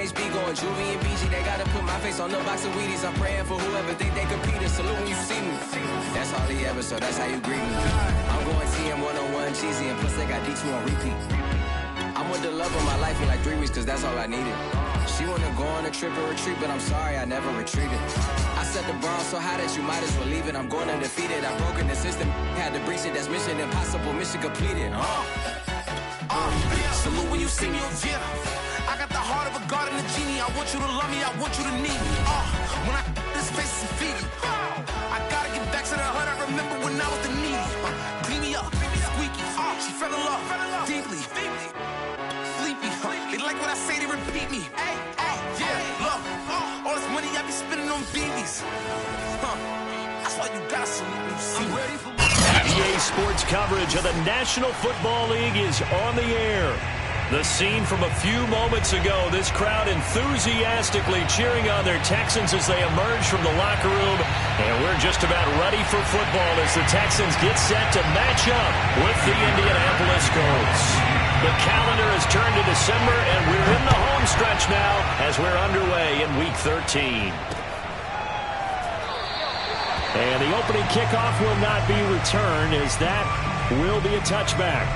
HB going Juvie and BG. They gotta put my face on the box of Wheaties. I'm praying for whoever think they compete. Salute when you see me. That's all he ever, so that's how you greet me. I'm going TM 101 cheesy, and plus they got D2 on repeat. I'm with the love of my life in like 3 weeks, cause that's all I needed. She wanna go on a trip or retreat, but I'm sorry, I never retreated. I set the bar so high that you might as well leave it. I'm going undefeated, I've broken the system. Had to breach it, that's mission impossible, mission completed. Salute when you see me, yeah. I got the heart of a god and a genie. I want you to love me, I want you to need me. When I this face is feedy. I gotta get back to the hood, I remember when I was the needy. Clean me up, squeaky. She fell in love, deeply. Sleepy, they like what I say, they repeat me. Yeah, look, all this money I be spending on BBs. That's why you gotta salute when you see me. EA Sports coverage of the National Football League is on the air. The scene from a few moments ago, this crowd enthusiastically cheering on their Texans as they emerge from the locker room. And we're just about ready for football as the Texans get set to match up with the Indianapolis Colts. The calendar has turned to December, and we're in the home stretch now as we're underway in Week 13. And the opening kickoff will not be returned, as that will be a touchback.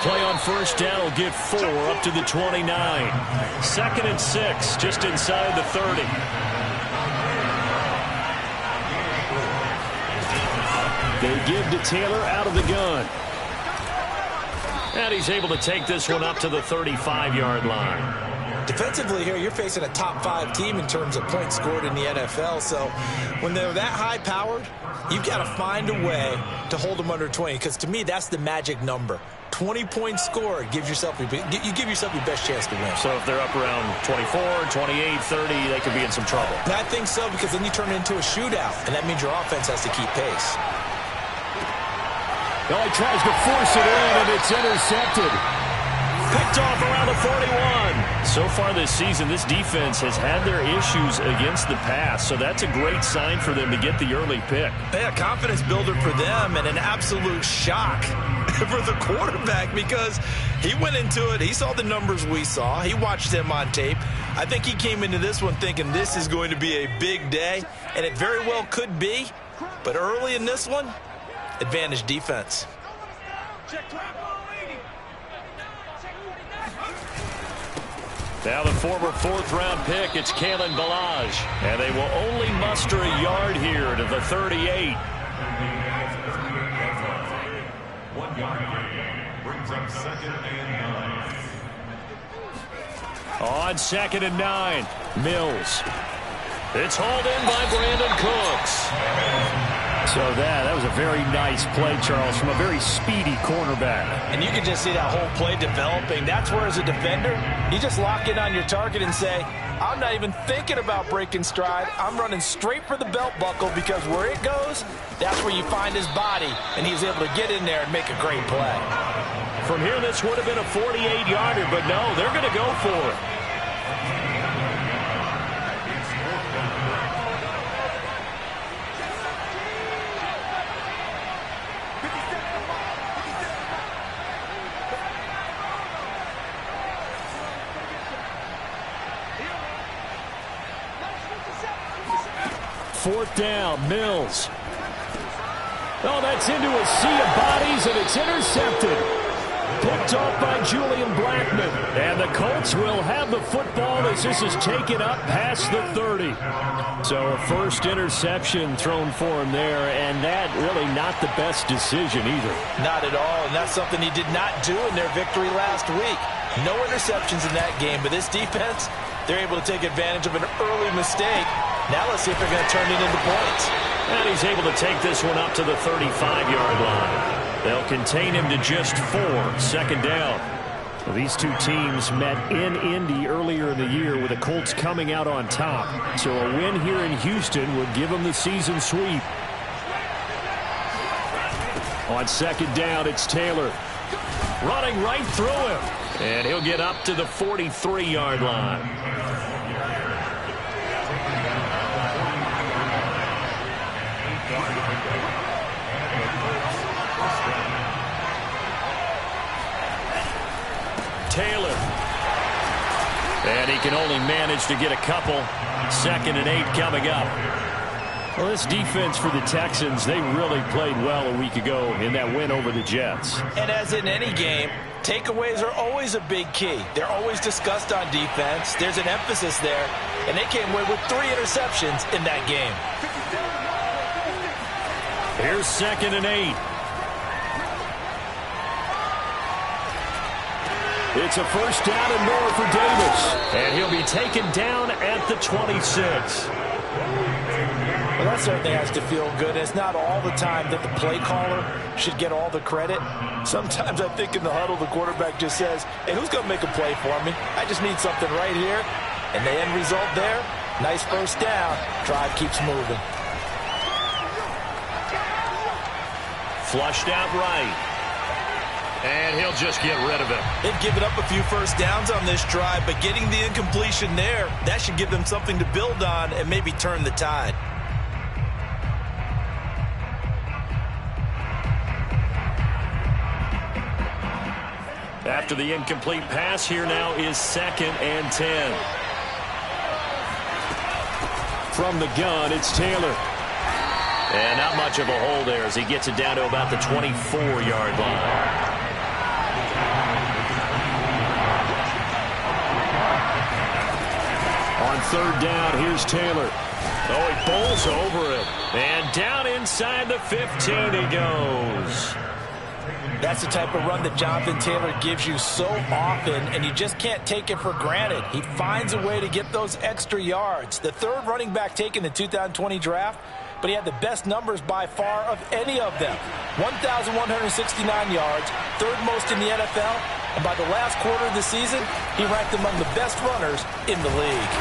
Play on first down will get 4 up to the 29. 2nd and 6, just inside the 30. They give to Taylor out of the gun. And he's able to take this one up to the 35-yard line. Defensively here, you're facing a top 5 team in terms of points scored in the NFL. So when they're that high-powered, you've got to find a way to hold them under 20. Because to me, that's the magic number. 20 points scored, you give yourself your best chance to win. So if they're up around 24, 28, 30, they could be in some trouble. And I think so, because then you turn it into a shootout, and that means your offense has to keep pace. Well, he tries to force it in, and it's intercepted. Picked off around the 41. So far this season, this defense has had their issues against the pass, so that's a great sign for them to get the early pick. Yeah, confidence builder for them, and an absolute shock for the quarterback, because he went into it, he saw the numbers we saw, he watched him on tape. I think he came into this one thinking this is going to be a big day, and it very well could be, but early in this one, advantage defense. Now the former 4th-round pick, it's Kalen Ballage. And they will only muster a yard here to the 38. 1 yard brings up 2nd and 9. On 2nd and 9, Mills. It's hauled in by Brandon Cooks. So that was a very nice play, Charles, from a very speedy cornerback. And you can just see that whole play developing. That's where, as a defender, you just lock in on your target and say, I'm not even thinking about breaking stride. I'm running straight for the belt buckle, because where it goes, that's where you find his body. And he was able to get in there and make a great play. From here, this would have been a 48-yarder, but no, they're going to go for it. Fourth down, Mills. Oh, that's into a sea of bodies, and it's intercepted. Picked off by Julian Blackman. And the Colts will have the football as this is taken up past the 30. So a first interception thrown for him there, and that really not the best decision either. Not at all, and that's something he did not do in their victory last week. No interceptions in that game, but this defense, they're able to take advantage of an early mistake. Now let's see if they're going to turn it into points. And he's able to take this one up to the 35-yard line. They'll contain him to just 4, 2nd down. Well, these two teams met in Indy earlier in the year, with the Colts coming out on top. So a win here in Houston would give them the season sweep. On second down, it's Taylor. Running right through him. And he'll get up to the 43-yard line. Taylor. And he can only manage to get a couple. 2nd and 8 coming up. Well, this defense for the Texans, they really played well a week ago in that win over the Jets. And as in any game, takeaways are always a big key. They're always discussed on defense. There's an emphasis there. And they came away with 3 interceptions in that game. Here's 2nd and 8. It's a first down and more for Davis. And he'll be taken down at the 26. Well, that certainly has to feel good. It's not all the time that the play caller should get all the credit. Sometimes I think in the huddle, the quarterback just says, hey, who's going to make a play for me? I just need something right here. And the end result there, nice first down. Drive keeps moving. Flushed out right. And he'll just get rid of it. They've given up a few first downs on this drive, but getting the incompletion there, that should give them something to build on and maybe turn the tide. After the incomplete pass, here now is 2nd and 10. From the gun, it's Taylor. And not much of a hole there as he gets it down to about the 24-yard line. On 3rd down, here's Taylor. Oh, he bowls over it. And down inside the 15 he goes. That's the type of run that Jonathan Taylor gives you so often, and you just can't take it for granted. He finds a way to get those extra yards. The 3rd running back taken in the 2020 draft, but he had the best numbers by far of any of them. 1,169 yards, 3rd most in the NFL, and by the last quarter of the season, he ranked among the best runners in the league.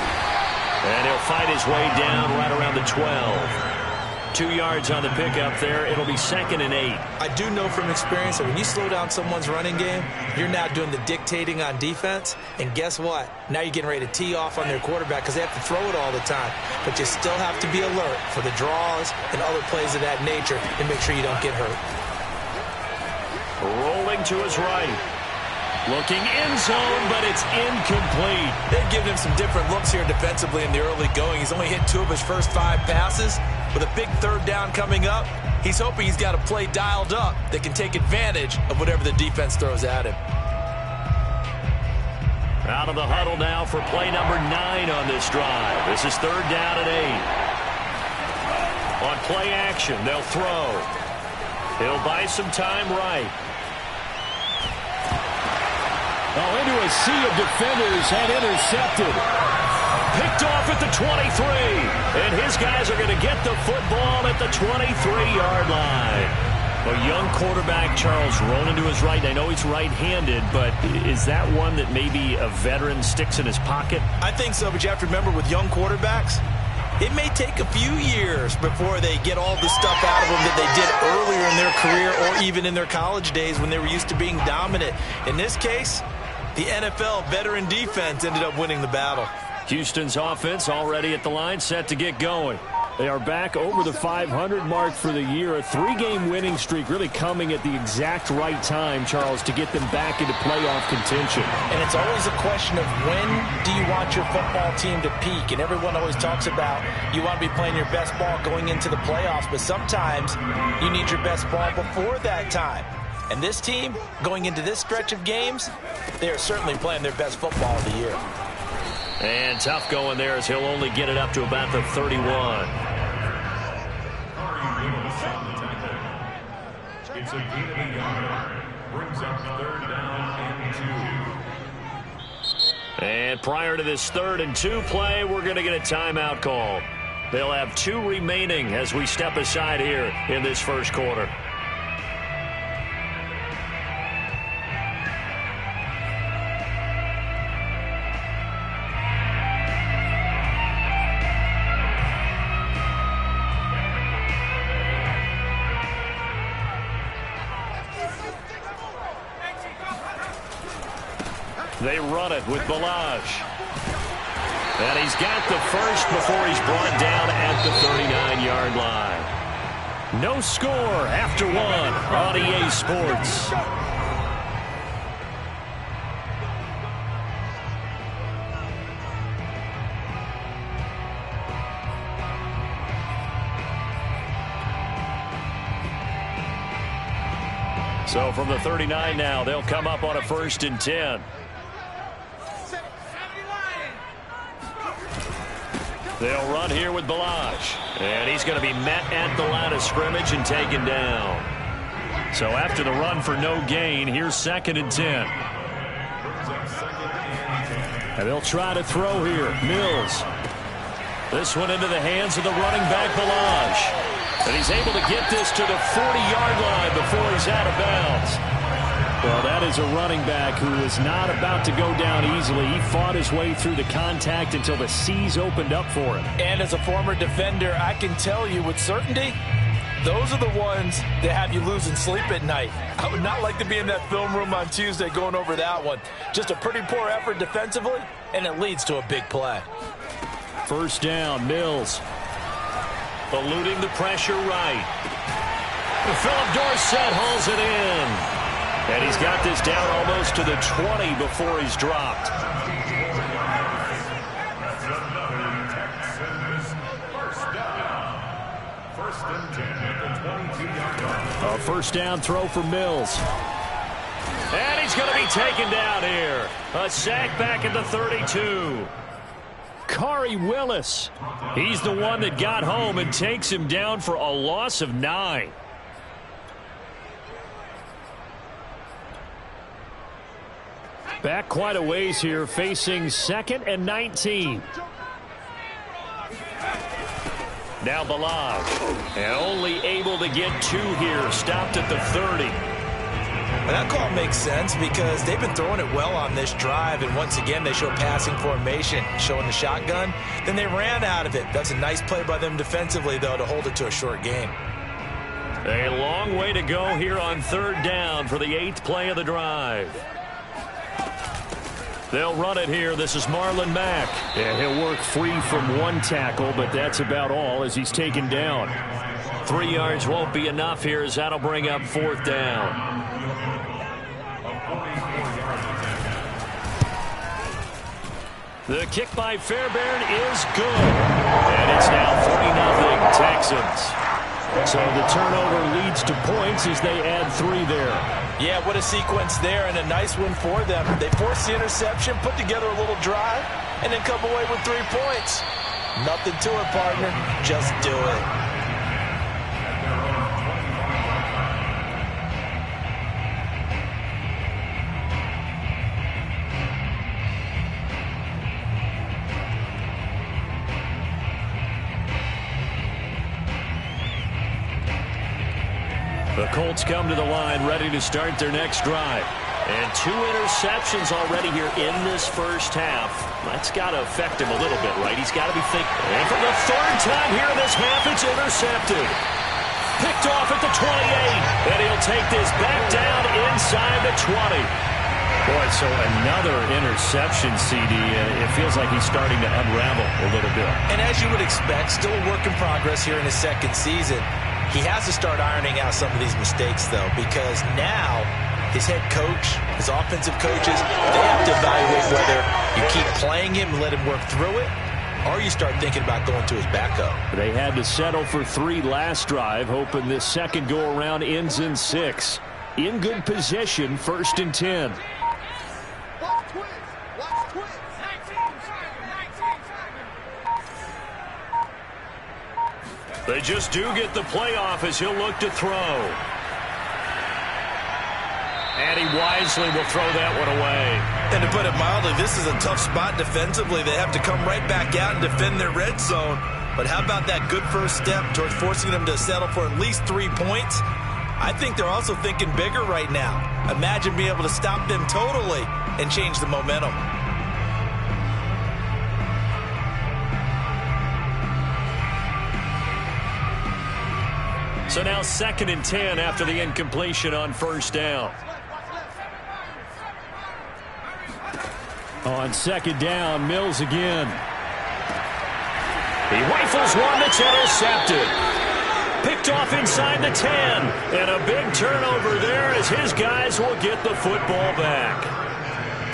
And he'll fight his way down right around the 12. 2 yards on the pickup there. It'll be 2nd and 8. I do know from experience that when you slow down someone's running game, you're now doing the dictating on defense. And guess what? Now you're getting ready to tee off on their quarterback because they have to throw it all the time. But you still have to be alert for the draws and other plays of that nature and make sure you don't get hurt. Rolling to his right. Looking in zone, but it's incomplete. They've given him some different looks here defensively in the early going. He's only hit 2 of his first 5 passes. With a big 3rd down coming up, he's hoping he's got a play dialed up that can take advantage of whatever the defense throws at him. Out of the huddle now for play number 9 on this drive. This is 3rd down and 8. On play action, they'll throw. He'll buy some time right. Oh, into a sea of defenders and intercepted. Picked off at the 23. And his guys are going to get the football at the 23-yard line. A young quarterback, Charles, rolling to his right. I know he's right-handed, but is that one that maybe a veteran sticks in his pocket? I think so, but you have to remember with young quarterbacks, it may take a few years before they get all the stuff out of them that they did earlier in their career or even in their college days when they were used to being dominant. In this case, the NFL veteran defense ended up winning the battle. Houston's offense already at the line, set to get going. They are back over the 500 mark for the year. A 3-game winning streak really coming at the exact right time, Charles, to get them back into playoff contention. And it's always a question of when do you want your football team to peak? And everyone always talks about you want to be playing your best ball going into the playoffs, but sometimes you need your best ball before that time. And this team, going into this stretch of games, they are certainly playing their best football of the year. And tough going there as he'll only get it up to about the 31. It's a gain of a yard. Brings up 3rd down and 2. And prior to this 3rd and 2 play, we're going to get a timeout call. They'll have 2 remaining as we step aside here in this first quarter. They run it with Balazs. And he's got the first before he's brought down at the 39-yard line. No score after one on EA Sports. So from the 39 now, they'll come up on a 1st and 10. They'll run here with Balazs. And he's going to be met at the line of scrimmage and taken down. So after the run for no gain, here's 2nd and 10. And they'll try to throw here. Mills. This one into the hands of the running back, Balazs. And he's able to get this to the 40-yard line before he's out of bounds. Well, that is a running back who is not about to go down easily. He fought his way through the contact until the seas opened up for him. And as a former defender, I can tell you with certainty, those are the ones that have you losing sleep at night. I would not like to be in that film room on Tuesday going over that one. Just a pretty poor effort defensively, and it leads to a big play. 1st down, Mills. Eluding the pressure right. Philip Dorsett hauls it in. And he's got this down almost to the 20 before he's dropped. A 1st down throw for Mills. And he's going to be taken down here. A sack back at the 32. Khari Willis. He's the one that got home and takes him down for a loss of 9. Back quite a ways here, facing 2nd and 19. Now Balazs. And only able to get 2 here. Stopped at the 30. And that call makes sense because they've been throwing it well on this drive. And once again, they show passing formation, showing the shotgun. Then they ran out of it. That's a nice play by them defensively, though, to hold it to a short gain. A long way to go here on 3rd down for the 8th play of the drive. They'll run it here. This is Marlon Mack. And he'll work free from 1 tackle, but that's about all as he's taken down. 3 yards won't be enough here as that'll bring up 4th down. The kick by Fairbairn is good. And it's now 40-0 Texans. So the turnover leads to points as they add 3 there. Yeah, what a sequence there, and a nice one for them. They forced the interception, put together a little drive, and then come away with 3 points. Nothing to it, partner. Just do it. The Colts come to the line ready to start their next drive. And 2 interceptions already here in this first half. That's got to affect him a little bit, right? He's got to be thinking. And for the 3rd time here in this half, it's intercepted. Picked off at the 28. And he'll take this back down inside the 20. Boy, so another interception, CD. It feels like he's starting to unravel a little bit. And as you would expect, still a work in progress here in his 2nd season. He has to start ironing out some of these mistakes, though, because now his head coach, his offensive coaches, they have to evaluate whether you keep playing him and let him work through it, or you start thinking about going to his backup. They had to settle for 3 last drive, hoping this second go-around ends in 6. In good position, 1st and 10. They just do get the playoff as he'll look to throw. And he wisely will throw that one away. And to put it mildly, this is a tough spot defensively. They have to come right back out and defend their red zone. But how about that good first step towards forcing them to settle for at least 3 points? I think they're also thinking bigger right now. Imagine being able to stop them totally and change the momentum. So now 2nd and 10 after the incompletion on 1st down. On second down, Mills again. He rifles one that's intercepted. Picked off inside the 10. And a big turnover there as his guys will get the football back.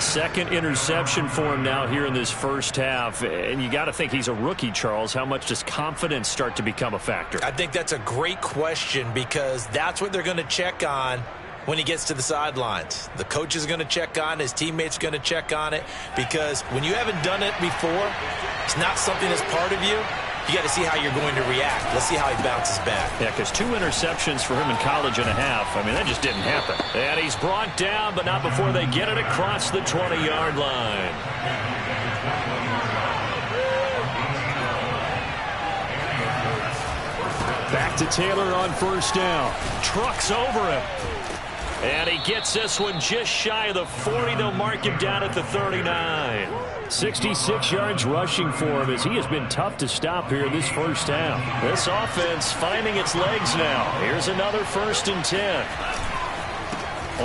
Second interception for him now here in this first half. And you got to think he's a rookie, Charles. How much does confidence start to become a factor? I think that's a great question because that's what they're going to check on when he gets to the sidelines. The coach is going to check on it. His teammates are going to check on it because when you haven't done it before, it's not something that's part of you. You got to see how you're going to react. Let's see how he bounces back. Yeah, because 2 interceptions for him in college and a half. I mean, that just didn't happen. And he's brought down, but not before they get it across the 20-yard line. Back to Taylor on first down. Trucks over him. And he gets this one just shy of the 40. They'll mark him down at the 39. 66 yards rushing for him as he has been tough to stop here this first half. This offense finding its legs now. Here's another 1st and 10.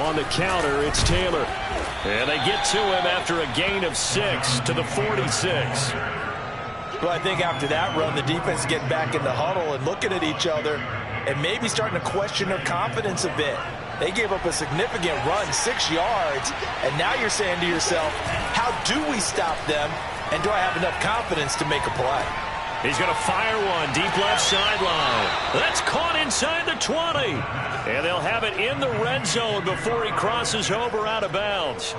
On the counter, it's Taylor. And they get to him after a gain of 6 to the 46. Well, I think after that run, the defense get back in the huddle and looking at each other and maybe starting to question their confidence a bit. They gave up a significant run, 6 yards, and now you're saying to yourself, how do we stop them, and do I have enough confidence to make a play? He's going to fire one deep left sideline. That's caught inside the 20. And they'll have it in the red zone before he crosses over out of bounds.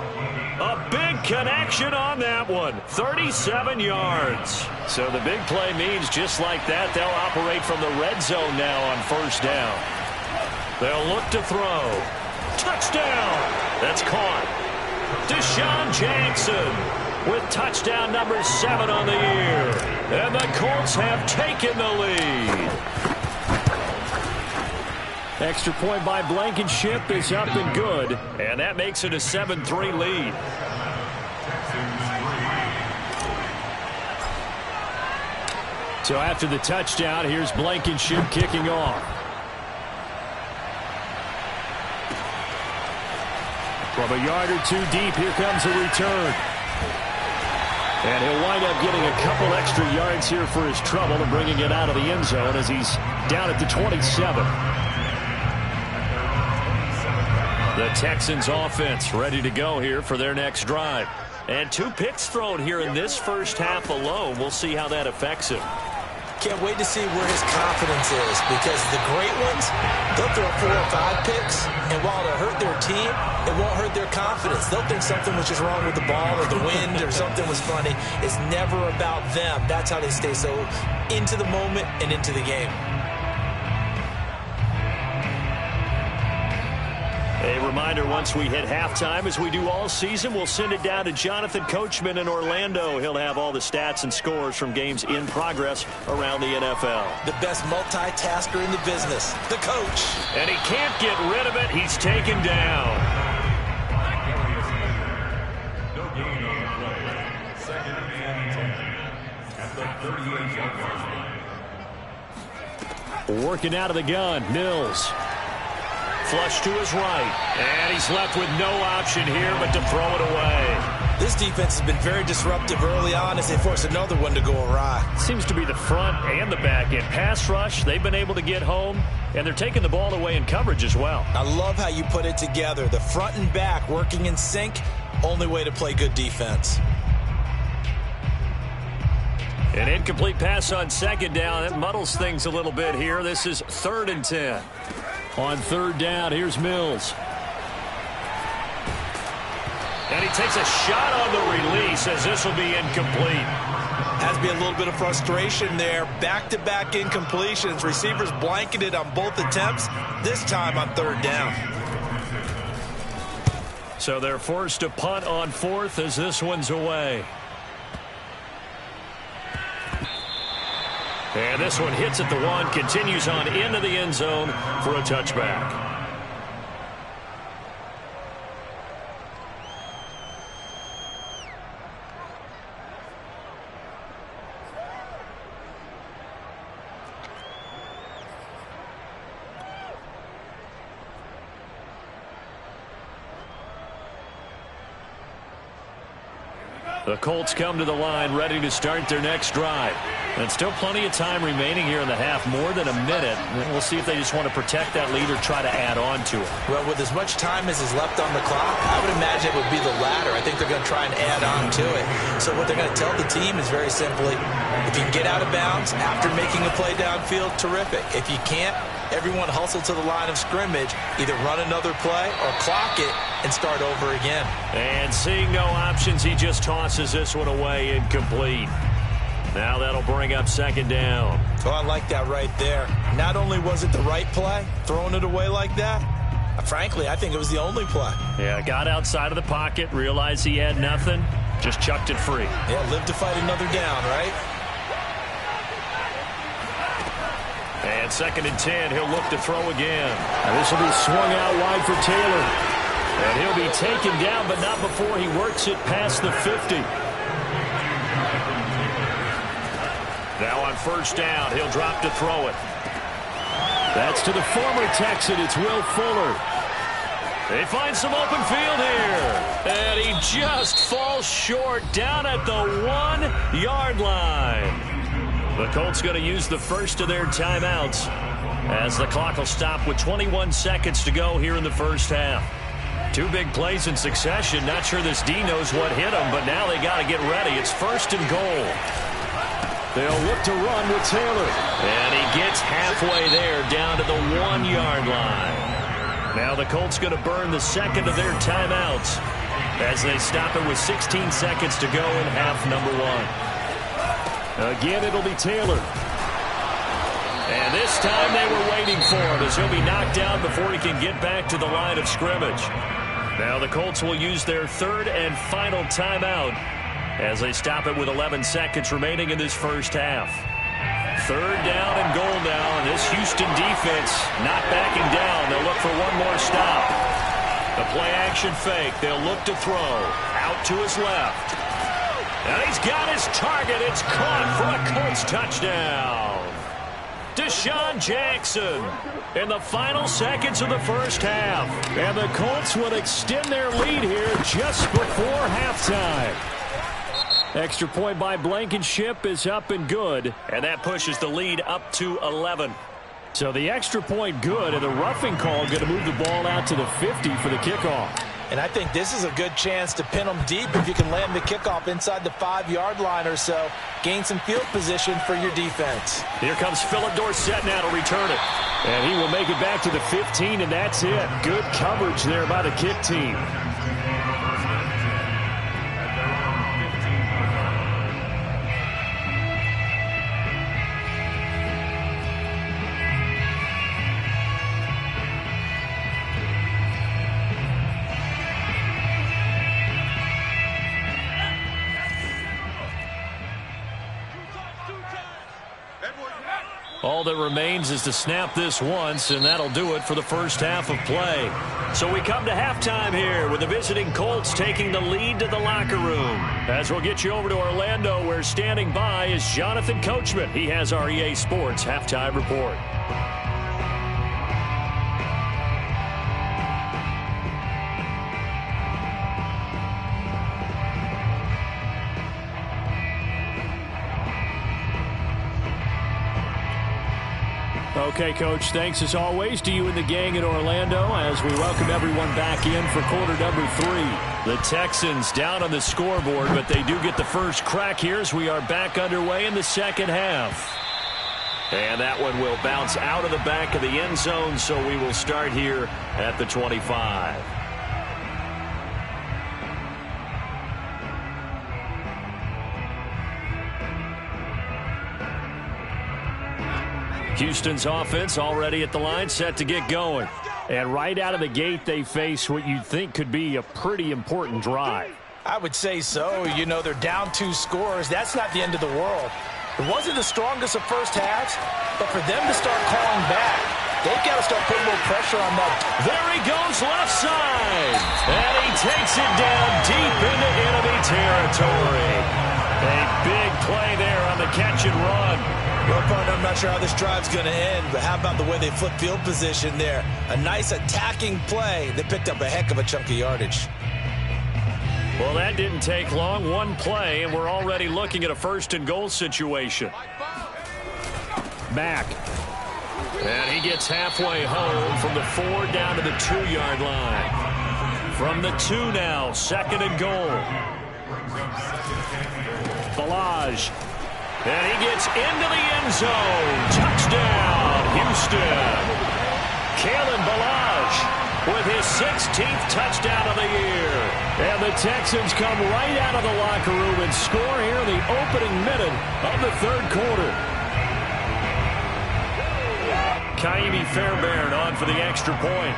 A big connection on that one. 37 yards. So the big play means just like that, they'll operate from the red zone now on first down. They'll look to throw. Touchdown. That's caught. Deshaun Jackson with touchdown number 7 on the year. And the Colts have taken the lead. Extra point by Blankenship is up and good. And that makes it a 7-3 lead. So after the touchdown, here's Blankenship kicking off. From a yard or 2 deep, here comes a return. And he'll wind up getting a couple extra yards here for his trouble and bringing it out of the end zone as he's down at the 27. The Texans offense ready to go here for their next drive. And 2 picks thrown here in this first half alone. We'll see how that affects him. Can't wait to see where his confidence is because the great ones, they'll throw 4 or 5 picks, and while it'll hurt their team, it won't hurt their confidence. They'll think something was just wrong with the ball or the wind or something was funny. It's never about them. That's how they stay so into the moment and into the game. A reminder, once we hit halftime, as we do all season, we'll send it down to Jonathan Coachman in Orlando. He'll have all the stats and scores from games in progress around the NFL. The best multitasker in the business, the coach. And he can't get rid of it. He's taken down. No gain on the play. 2nd and 10 at the 38-yard line. Working out of the gun, Mills. Flush to his right. And he's left with no option here but to throw it away. This defense has been very disruptive early on as they force another one to go awry. Seems to be the front and the back end. Pass rush, they've been able to get home, and they're taking the ball away in coverage as well. I love how you put it together. The front and back working in sync, only way to play good defense. An incomplete pass on second down. That muddles things a little bit here. This is 3rd and 10. On 3rd down, here's Mills. And he takes a shot on the release as this will be incomplete. Has to be a little bit of frustration there. Back-to-back incompletions. Receivers blanketed on both attempts, this time on 3rd down. So they're forced to punt on 4th as this one's away. And this one hits at the 1, continues on into the end zone for a touchback. The Colts come to the line ready to start their next drive. And still plenty of time remaining here in the half, more than a minute. And we'll see if they just want to protect that lead or try to add on to it. Well, with as much time as is left on the clock, I would imagine it would be the latter. I think they're going to try and add on to it. So what they're going to tell the team is very simply, if you can get out of bounds after making a play downfield, terrific. If you can't, everyone hustle to the line of scrimmage, either run another play or clock it and start over again. And seeing no options, he just tosses this one away, incomplete. Now that'll bring up second down. Oh, I like that right there. Not only was it the right play, throwing it away like that, frankly, I think it was the only play. Yeah, got outside of the pocket, realized he had nothing, just chucked it free. Yeah, live to fight another down, right? And 2nd and 10, he'll look to throw again. This will be swung out wide for Taylor. And he'll be taken down, but not before he works it past the 50. Now on first down, he'll drop to throw it. That's to the former Texan. It's Will Fuller. They find some open field here. And he just falls short down at the 1-yard line. The Colts going to use the first of their timeouts as the clock will stop with 21 seconds to go here in the first half. 2 big plays in succession. Not sure this D knows what hit him, but now they got to get ready. It's 1st and goal. They'll look to run with Taylor. And he gets halfway there down to the 1-yard line. Now the Colts going to burn the second of their timeouts as they stop it with 16 seconds to go in half number 1. Again, it'll be Taylor. And this time they were waiting for him as he'll be knocked down before he can get back to the line of scrimmage. Now the Colts will use their 3rd and final timeout as they stop it with 11 seconds remaining in this first half. 3rd down and goal now, and this Houston defense not backing down. They'll look for one more stop. The play-action fake. They'll look to throw. Out to his left. And he's got his target. It's caught for a Colts touchdown. Deshaun Jackson in the final seconds of the first half. And the Colts will extend their lead here just before halftime. Extra point by Blankenship is up and good, and that pushes the lead up to 11. So the extra point good, and the roughing call going to move the ball out to the 50 for the kickoff. And I think this is a good chance to pin them deep if you can land the kickoff inside the 5-yard line or so. Gain some field position for your defense. Here comes Philip Dorsett now to return it. And he will make it back to the 15, and that's it. Good coverage there by the kick team. All that remains is to snap this once, and that'll do it for the first half of play. So we come to halftime here with the visiting Colts taking the lead to the locker room. As we'll get you over to Orlando, where standing by is Jonathan Coachman. He has our EA Sports halftime report. Okay, Coach, thanks as always to you and the gang in Orlando as we welcome everyone back in for quarter number 3. The Texans down on the scoreboard, but they do get the first crack here as we are back underway in the second half. And that one will bounce out of the back of the end zone, so we will start here at the 25. Houston's offense already at the line, set to get going. And right out of the gate, they face what you'd think could be a pretty important drive. I would say so. You know, they're down 2 scores. That's not the end of the world. It wasn't the strongest of first halves, but for them to start calling back, they've got to start putting more pressure on that. There he goes left side. And he takes it down deep into enemy territory. A big play there on the catch and run. Well, partner, I'm not sure how this drive's going to end, but how about the way they flip field position there? A nice attacking play that picked up a heck of a chunk of yardage. Well, that didn't take long. One play, and we're already looking at a first-and-goal situation. Back. And he gets halfway home from the 4 down to the 2-yard line. From the 2 now, second and goal. Balaj. And he gets into the end zone. Touchdown, Houston. Kalen Balaj with his 16th touchdown of the year. And the Texans come right out of the locker room and score here in the opening minute of the third quarter. Kaimi Fairbairn on for the extra point.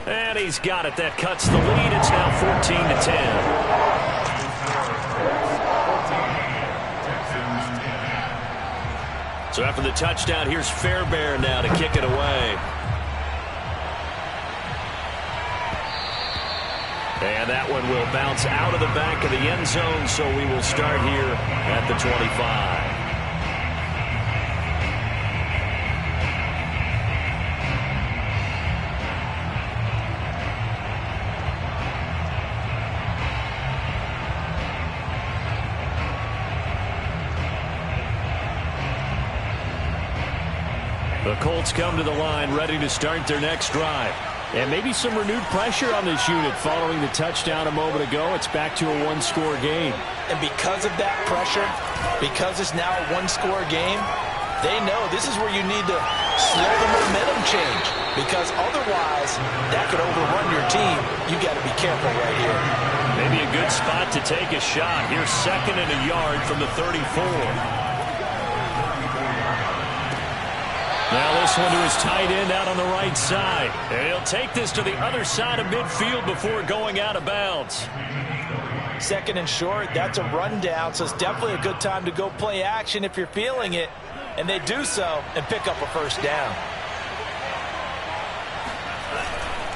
And he's got it. That cuts the lead. It's now 14-10. So after the touchdown, here's Fairbairn now to kick it away. And that one will bounce out of the back of the end zone, so we will start here at the 25. The Colts come to the line ready to start their next drive. And maybe some renewed pressure on this unit following the touchdown a moment ago. It's back to a one-score game. And because of that pressure, because it's now a one-score game, they know this is where you need to slow the momentum change. Because otherwise, that could overrun your team. You got to be careful right here. Maybe a good spot to take a shot. Here's second and a yard from the 34. Now this one to his tight end out on the right side. And he'll take this to the other side of midfield before going out of bounds. Second and short, that's a rundown, so it's definitely a good time to go play action if you're feeling it. And they do so and pick up a first down.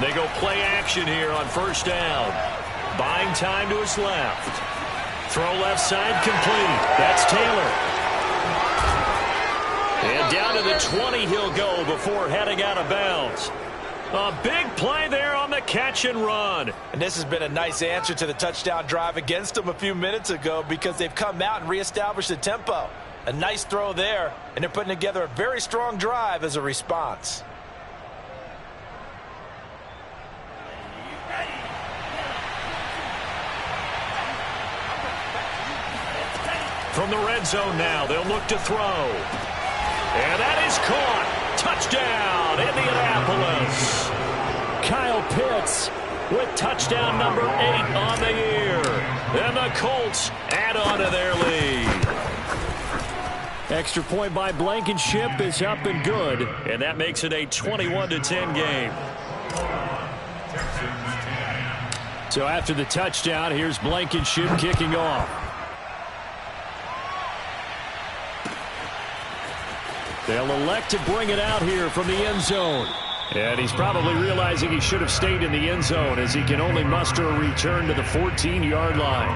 They go play action here on first down. Buying time to his left. Throw left side complete. That's Taylor. And down to the 20 he'll go before heading out of bounds. A big play there on the catch and run. And this has been a nice answer to the touchdown drive against them a few minutes ago because they've come out and reestablished the tempo. A nice throw there, and they're putting together a very strong drive as a response. From the red zone now, they'll look to throw. And that is caught. Touchdown, Indianapolis. Kyle Pitts with touchdown number 8 on the year. And the Colts add on to their lead. Extra point by Blankenship is up and good. And that makes it a 21-10 game. So after the touchdown, here's Blankenship kicking off. They'll elect to bring it out here from the end zone. And he's probably realizing he should have stayed in the end zone as he can only muster a return to the 14-yard line.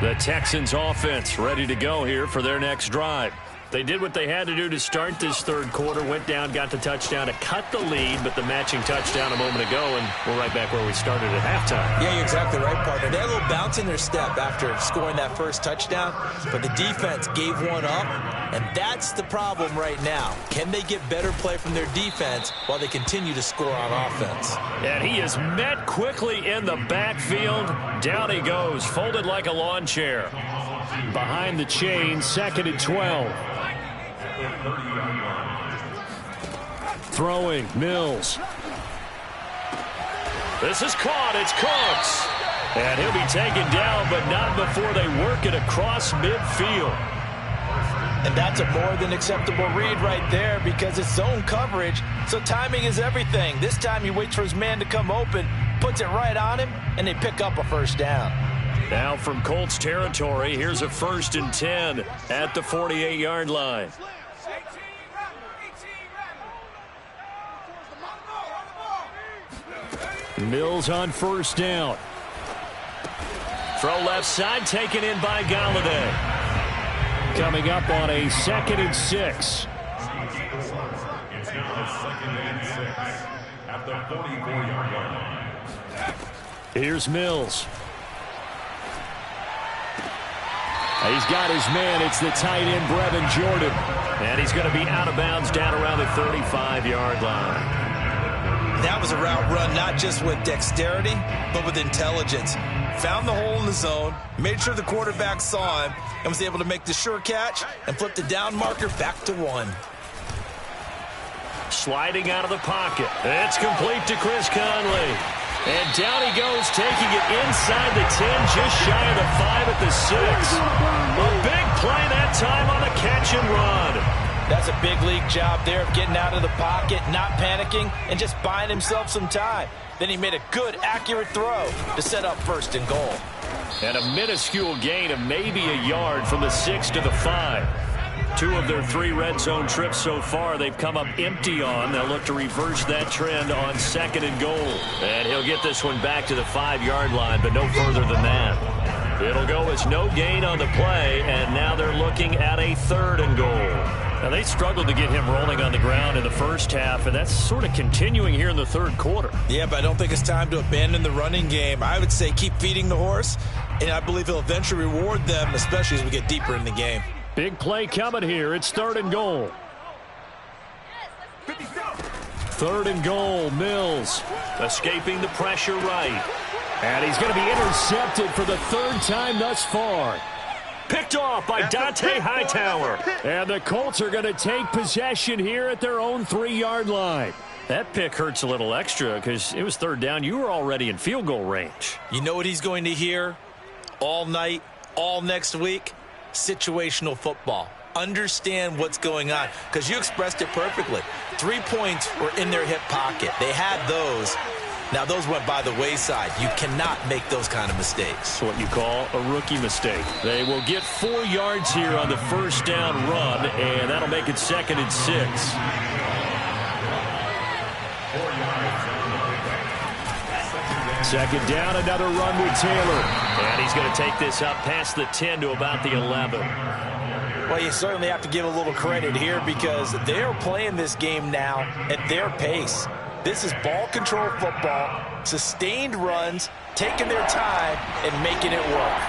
The Texans offense ready to go here for their next drive. They did what they had to do to start this third quarter, went down, got the touchdown to cut the lead, but the matching touchdown a moment ago, and we're right back where we started at halftime. Yeah, you're exactly right, partner. They had a little bounce in their step after scoring that first touchdown, but the defense gave one up, and that's the problem right now. Can they get better play from their defense while they continue to score on offense? And he is met quickly in the backfield. Down he goes, folded like a lawn chair. Behind the chain, second and 12. Throwing, Mills. This is caught. It's Cooks. And he'll be taken down, but not before they work it across midfield. And that's a more than acceptable read right there because it's zone coverage, so timing is everything. This time he waits for his man to come open, puts it right on him, and they pick up a first down. Now from Colts territory, here's a 1st and 10 at the 48-yard line. Mills on first down. Throw left side, taken in by Galladay. Coming up on a 2nd and 6. a 2nd and 6 at the 44-yard line. Here's Mills. He's got his man. It's the tight end, Brevin Jordan. And he's going to be out of bounds down around the 35-yard line. That was a route run not just with dexterity, but with intelligence. Found the hole in the zone, made sure the quarterback saw him, and was able to make the sure catch and flip the down marker back to 1. Sliding out of the pocket. It's complete to Chris Conley. And down he goes, taking it inside the 10, just shy of the 5 at the 6. A big play that time on the catch and run. That's a big league job there of getting out of the pocket, not panicking, and just buying himself some time. Then he made a good, accurate throw to set up 1st and goal. And a minuscule gain of maybe a yard from the 6 to the 5. 2 of their 3 red zone trips so far they've come up empty on. They'll look to reverse that trend on 2nd and goal. And he'll get this one back to the 5-yard line, but no further than that. It'll go as no gain on the play, and now they're looking at a 3rd and goal. Now, they struggled to get him rolling on the ground in the first half, and that's sort of continuing here in the 3rd quarter. Yeah, but I don't think it's time to abandon the running game. I would say keep feeding the horse, and I believe he'll eventually reward them, especially as we get deeper in the game. Big play coming here. It's 3rd and goal. 3rd and goal. Mills escaping the pressure right. And he's going to be intercepted for the 3rd time thus far. Picked off by Dante Hightower. And the Colts are going to take possession here at their own 3-yard line. That pick hurts a little extra because it was 3rd down. You were already in field goal range. You know what he's going to hear all night, all next week? Situational football. Understand what's going on, because you expressed it perfectly. 3 points were in their hip pocket. They had those. Now, those went by the wayside. You cannot make those kind of mistakes. That's what you call a rookie mistake. They will get 4 yards here on the 1st down run, and that'll make it 2nd and 6. 4 yards on the pickup. 2nd down, another run with Taylor. And he's going to take this up past the 10 to about the 11. Well, you certainly have to give a little credit here because they're playing this game now at their pace. This is ball control football, sustained runs, taking their time and making it work.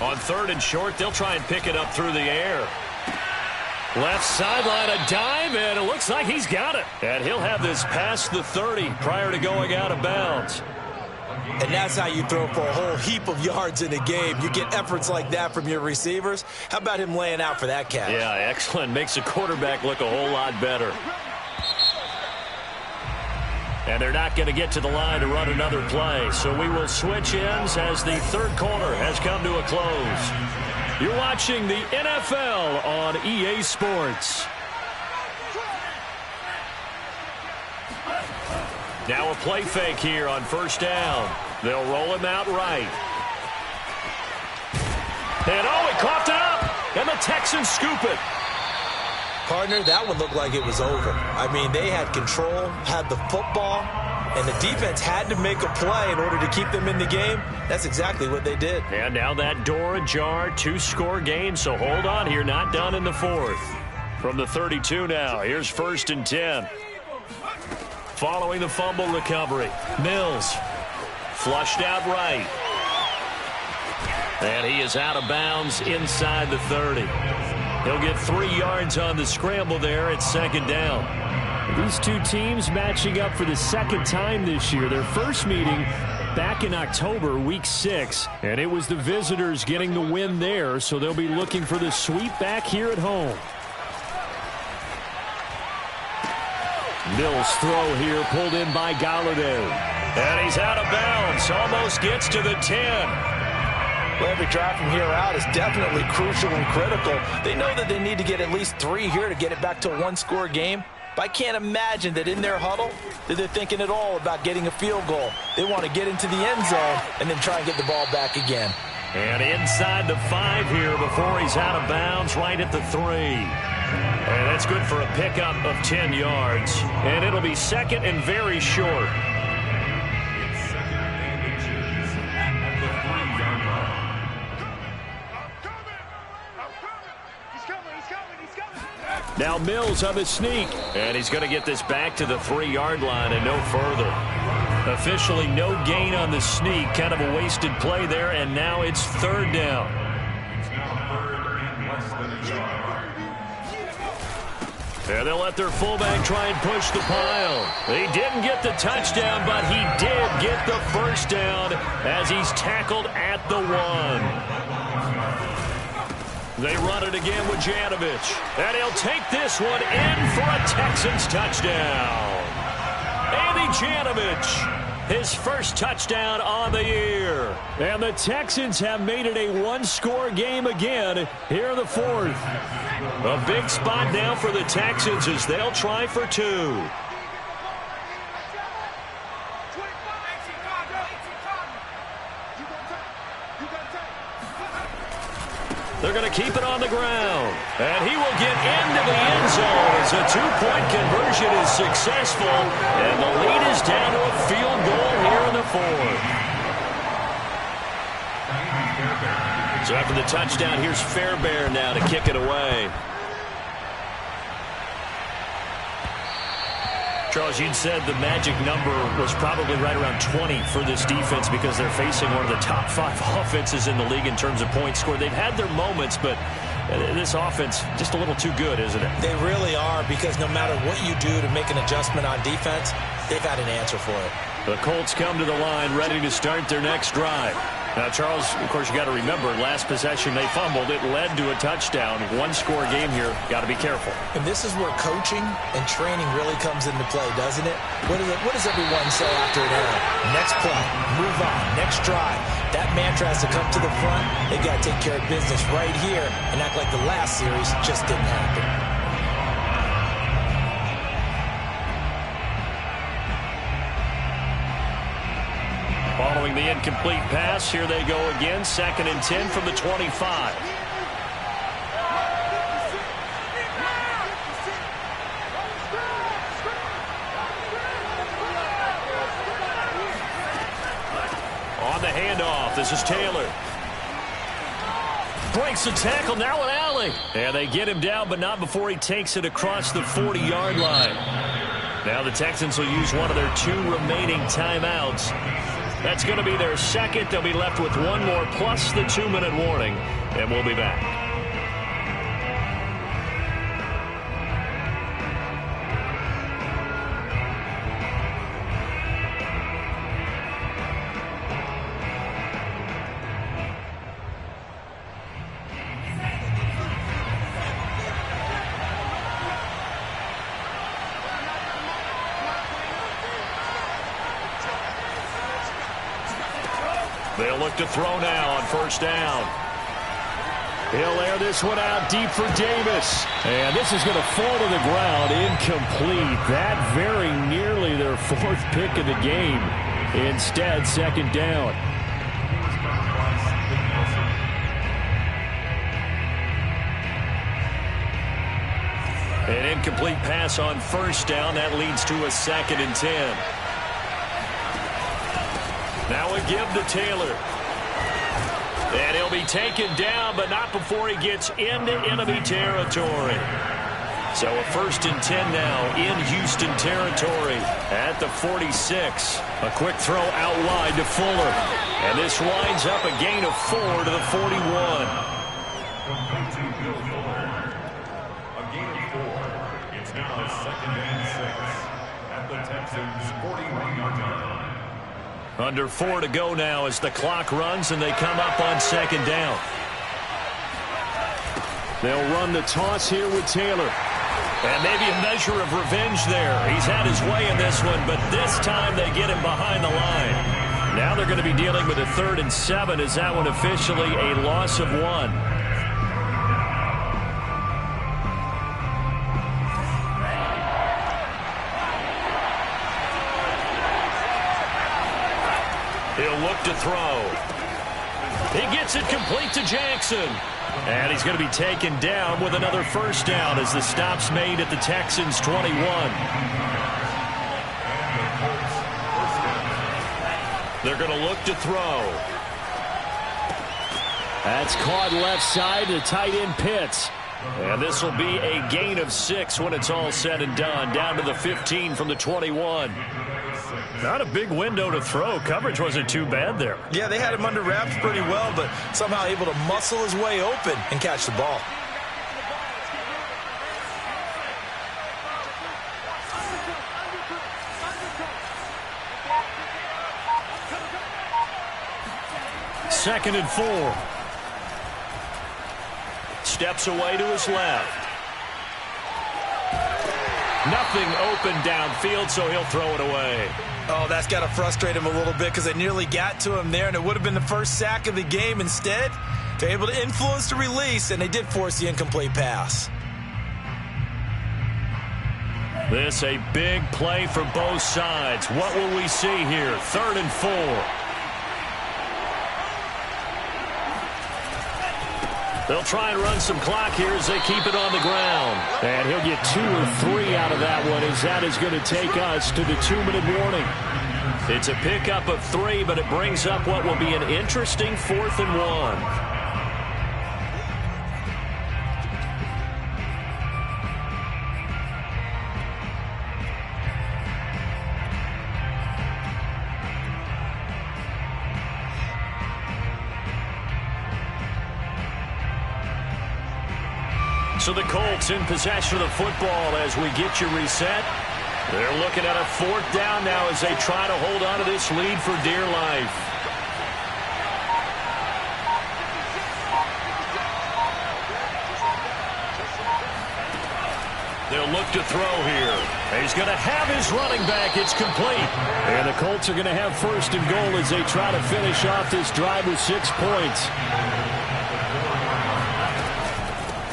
On 3rd and short, they'll try and pick it up through the air. Left sideline, a dive, and it looks like he's got it. And he'll have this past the 30 prior to going out of bounds. And that's how you throw for a whole heap of yards in a game. You get efforts like that from your receivers. How about him laying out for that catch? Yeah, excellent. Makes the quarterback look a whole lot better. And they're not going to get to the line to run another play. So we will switch ends as the 3rd quarter has come to a close. You're watching the NFL on EA Sports. Now a play fake here on 1st down. They'll roll him out right. And oh, he coughed it up. And the Texans scoop it. Partner, that one looked like it was over. I mean, they had control, had the football, and the defense had to make a play in order to keep them in the game. That's exactly what they did. And now that door ajar, 2-score game, so hold on here, not done in the 4th. From the 32 now, here's 1st and 10. Following the fumble recovery, Mills flushed out right. And he is out of bounds inside the 30. He'll get 3 yards on the scramble there at 2nd down. These two teams matching up for the 2nd time this year. Their first meeting back in October, week 6, and it was the visitors getting the win there, so they'll be looking for the sweep back here at home. Mills' throw here pulled in by Galladay. And he's out of bounds, almost gets to the 10. Well, every drive from here out is definitely crucial and critical. They know that they need to get at least 3 here to get it back to a 1-score game. But I can't imagine that in their huddle that they're thinking at all about getting a field goal. They want to get into the end zone and then try and get the ball back again. And inside the 5 here before he's out of bounds right at the 3. And that's good for a pickup of 10 yards. And it'll be second and very short. Now Mills on the sneak. And he's going to get this back to the 3-yard line and no further. Officially no gain on the sneak. Kind of a wasted play there. And now it's third down. It's now third and less than a yard. And they'll let their fullback try and push the pile. He didn't get the touchdown, but he did get the first down as he's tackled at the 1. They run it again with Janovich. And he'll take this one in for a Texans touchdown. Andy Janovich, his first touchdown on the year. And the Texans have made it a one-score game again here in the fourth. A big spot now for the Texans as they'll try for 2. They're going to keep it on the ground. And he will get into the end zone as a 2-point conversion is successful. And the lead is down to a field goal here in the fourth. So after the touchdown, here's Fairbairn now to kick it away. Charles, you'd said the magic number was probably right around 20 for this defense because they're facing one of the top 5 offenses in the league in terms of points scored. They've had their moments, but this offense just a little too good, isn't it? They really are, because no matter what you do to make an adjustment on defense, they've got an answer for it. The Colts come to the line ready to start their next drive. Now, Charles, of course, you got to remember, last possession they fumbled. It led to a touchdown. One-score game here. Got to be careful. And this is where coaching and training really comes into play, doesn't it? What does everyone say after an error? Next play, move on, next drive. That mantra has to come to the front. They've got to take care of business right here and act like the last series just didn't happen. Following the incomplete pass, here they go again. 2nd and 10 from the 25. On the handoff, this is Taylor. Breaks the tackle, now an alley. And they get him down, but not before he takes it across the 40-yard line. Now the Texans will use one of their 2 remaining timeouts. That's going to be their second. They'll be left with 1 more plus the 2-minute warning, and we'll be back. They'll look to throw now on first down. He'll air this one out deep for Davis. And this is going to fall to the ground, incomplete. That very nearly their 4th pick of the game. Instead, 2nd down. An incomplete pass on first down. That leads to a 2nd and 10. Now a give to Taylor. And he'll be taken down, but not before he gets into enemy territory. So a 1st and 10 now in Houston territory at the 46. A quick throw out wide to Fuller. And this winds up a gain of 4 to the 41. Complete to Bill Fuller. A gain of 4. It's now 2nd and 6 at the Texans' 41-yard line. Under 4 to go now as the clock runs and they come up on 2nd down. They'll run the toss here with Taylor. And maybe a measure of revenge there. He's had his way in this one, but this time they get him behind the line. Now they're going to be dealing with a 3rd and 7. Is that one officially a loss of 1? He'll look to throw. He gets it complete to Jackson. And he's going to be taken down with another first down as the stop's made at the Texans' 21. They're going to look to throw. That's caught left side to tight end Pitts. And this will be a gain of 6 when it's all said and done. Down to the 15 from the 21. Not a big window to throw. Coverage wasn't too bad there. Yeah, they had him under wraps pretty well, but somehow able to muscle his way open and catch the ball. Second and 4. Steps away to his left. Nothing open downfield, so he'll throw it away. Oh, that's got to frustrate him a little bit because they nearly got to him there, and it would have been the first sack of the game. Instead, they're able to influence the release, and they did force the incomplete pass. This a big play for both sides. What will we see here? Third and 4. They'll try and run some clock here as they keep it on the ground. And he'll get 2 or 3 out of that one, as that is going to take us to the 2-minute warning. It's a pickup of 3, but it brings up what will be an interesting 4th and 1. So the Colts in possession of the football as we get you reset. They're looking at a 4th down now as they try to hold on to this lead for dear life. They'll look to throw here. He's going to have his running back. It's complete. And the Colts are going to have 1st and goal as they try to finish off this drive with 6 points.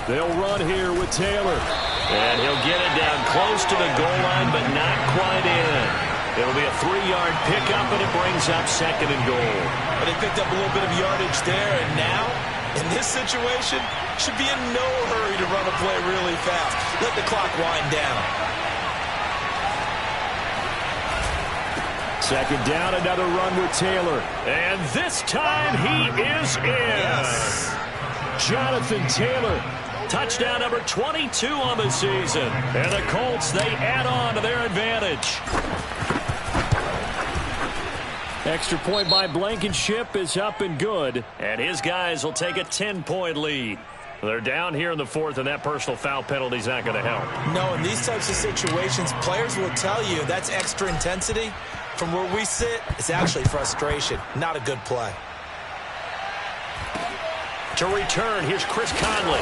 They'll run here with Taylor. And he'll get it down close to the goal line, but not quite in. It'll be a 3-yard pickup, and it brings up 2nd and goal. But they picked up a little bit of yardage there, and now, in this situation, should be in no hurry to run a play really fast. Let the clock wind down. 2nd down, another run with Taylor. And this time he is in. Yes. Jonathan Taylor. Touchdown number 22 on the season. And the Colts, they add on to their advantage. Extra point by Blankenship is up and good. And his guys will take a 10-point lead. They're down here in the 4th, and that personal foul penalty is not going to help. No, in these types of situations, players will tell you that's extra intensity. From where we sit, it's actually frustration. Not a good play. To return, here's Chris Conley.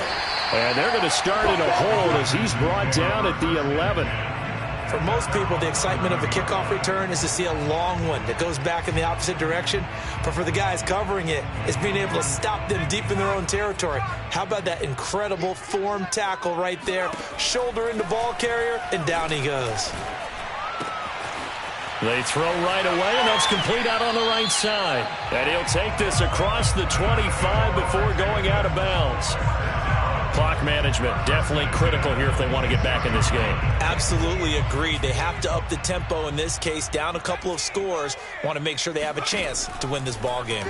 And they're going to start in a hold as he's brought down at the 11. For most people, the excitement of a kickoff return is to see a long one that goes back in the opposite direction. But for the guys covering it, it's being able to stop them deep in their own territory. How about that incredible form tackle right there? Shoulder into ball carrier, and down he goes. They throw right away, and that's complete out on the right side. And he'll take this across the 25 before going out of bounds. Clock management definitely critical here if they want to get back in this game. Absolutely agreed. They have to up the tempo in this case, down a couple of scores. Want to make sure they have a chance to win this ball game.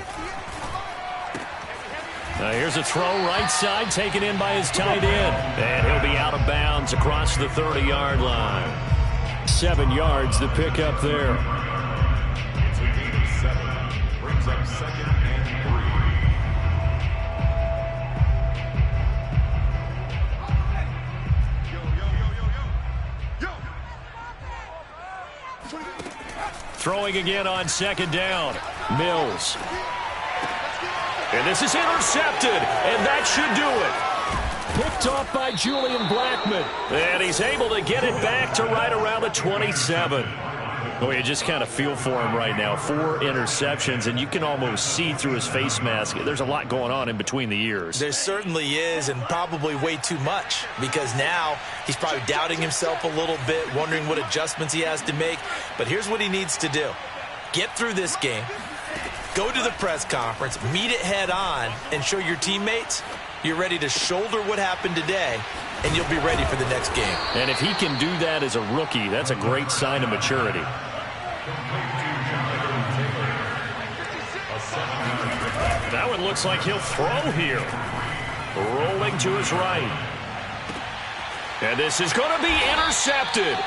Now here's a throw right side taken in by his tight end. And he'll be out of bounds across the 30-yard line. 7 yards to pick up there. It's a gain of 7. Brings up 2nd and 3. Throwing again on 2nd down. Mills. And this is intercepted, and that should do it. Picked off by Julian Blackman. And he's able to get it back to right around the 27. Oh, you just kind of feel for him right now. 4 interceptions, and you can almost see through his face mask. There's a lot going on in between the ears. There certainly is, and probably way too much, because now he's probably doubting himself a little bit, wondering what adjustments he has to make. But here's what he needs to do. Get through this game, Go to the press conference, meet it head on, and show your teammates you're ready to shoulder what happened today, and you'll be ready for the next game. And if he can do that as a rookie, that's a great sign of maturity. That one looks like he'll throw here. Rolling to his right. And this is going to be intercepted.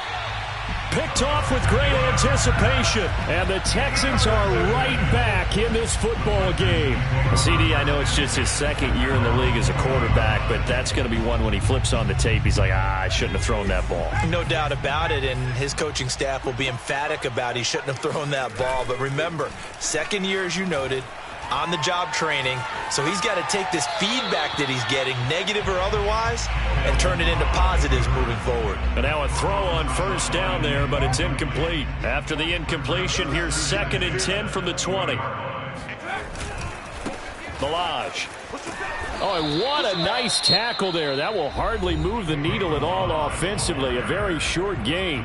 Picked off with great anticipation. And the Texans are right back in this football game. CD, I know it's just his second year in the league as a quarterback, but that's going to be one when he flips on the tape. He's like, I shouldn't have thrown that ball. No doubt about it, and his coaching staff will be emphatic about he shouldn't have thrown that ball. But remember, second year, as you noted, on-the-job training, so he's got to take this feedback that he's getting, negative or otherwise, and turn it into positives moving forward. And now a throw on first down there, but it's incomplete. After the incompletion, here's 2nd and 10 from the 20. Milage. Oh, and what a nice tackle there. That will hardly move the needle at all offensively. A very short gain.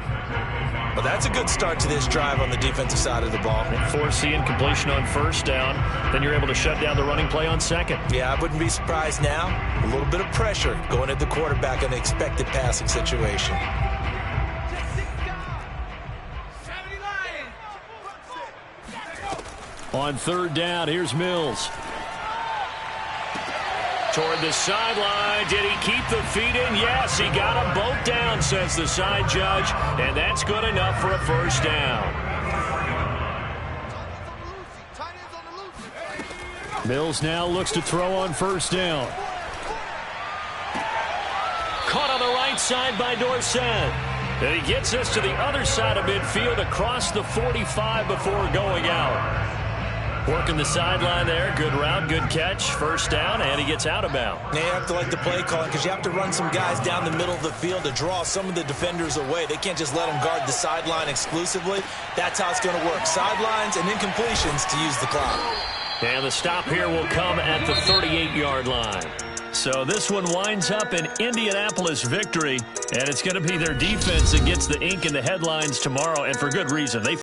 Well, that's a good start to this drive on the defensive side of the ball. Force the incompletion on first down. Then you're able to shut down the running play on second. Yeah, I wouldn't be surprised now. A little bit of pressure going at the quarterback in the expected passing situation. On third down, here's Mills. Toward the sideline. Did he keep the feet in? Yes, he got them both down, says the side judge. And that's good enough for a first down. Mills now looks to throw on first down. Caught on the right side by Dorsett. And he gets us to the other side of midfield across the 45 before going out. Working the sideline there. Good route, good catch. First down, and he gets out of bounds. Yeah, you have to like the play calling because you have to run some guys down the middle of the field to draw some of the defenders away. They can't just let them guard the sideline exclusively. That's how it's going to work. Sidelines and incompletions to use the clock. And the stop here will come at the 38-yard line. So this one winds up an Indianapolis victory, and it's going to be their defense that gets the ink in the headlines tomorrow, and for good reason. They